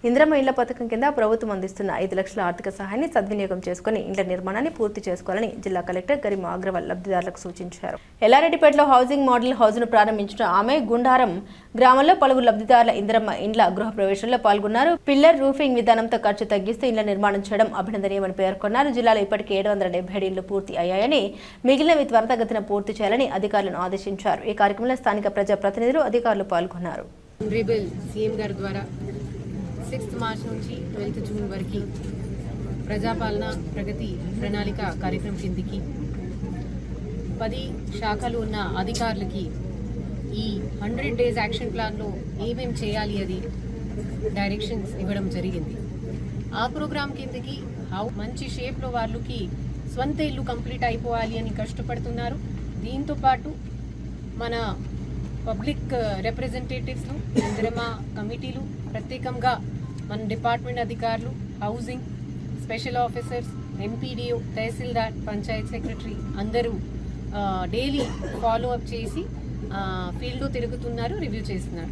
ఇందిరమ్మ ఇళ్ల పథకం కింద ప్రభుత్వం అందిస్తున్న 5 లక్షల ఆర్థిక సహాయాన్ని సద్వినియోగం చేసుకుని ఇండ్ల నిర్మాణాన్ని పూర్తి చేసుకోవాలని జిల్లా కలెక్టర్ గరిమా అగ్రవాల్ లబ్ధిదారులకు సూచించారు. ఎల్లారెడ్డిపేటలో హౌసింగ్ మోడల్ హౌస్ను ప్రారంభించిన ఆమె గుండారం గ్రామంలో పలువురు లబ్ధిదారుల ఇందిరమ్మ ఇండ్ల గృహ ప్రవేశంలో పాల్గొన్నారు. పిల్లర్ రూఫింగ్ విధానంతో ఖర్చు తగ్గిస్తూ ఇండ్ల నిర్మాణం చేయడం అభినందనీయమని పేర్కొన్నారు. జిల్లాలో ఇప్పటికే 777 ఇండ్లు పూర్తి అయ్యాయని, మిగిలినవి త్వరితగతిన పూర్తి చేయాలని అధికారులను ఆదేశించారు. ఈ కార్యక్రమంలో స్థానిక ప్రజాప్రతినిధులు, అధికారులు పాల్గొన్నారు. సీఎం గారి ద్వారా 6th మార్చ్ నుంచి 12th జూన్ వరకు ప్రజాపాలన ప్రగతి ప్రణాళిక కార్యక్రమం కిందికి 10 శాఖలు ఉన్న అధికారులకి ఈ 100 డేస్ యాక్షన్ ప్లాన్లో ఏమేం చేయాలి అది డైరెక్షన్స్ ఇవ్వడం జరిగింది. ఆ ప్రోగ్రామ్ కిందకి మంచి షేప్లో వాళ్ళకి స్వంత ఇల్లు కంప్లీట్ అయిపోవాలి అని కష్టపడుతున్నారు. దీంతోపాటు మన పబ్లిక్ రిప్రజెంటేటివ్స్ను, ఇందిరమ్మ కమిటీలు, ప్రత్యేకంగా మన డిపార్ట్మెంట్ అధికారులు, హౌసింగ్ స్పెషల్ ఆఫీసర్స్, ఎంపీడీఓ, తహసీల్దార్, పంచాయత్ సెక్రటరీ అందరూ డైలీ ఫాలో అప్ చేసి ఫీల్డ్లో తిరుగుతున్నారు, రివ్యూ చేస్తున్నారు.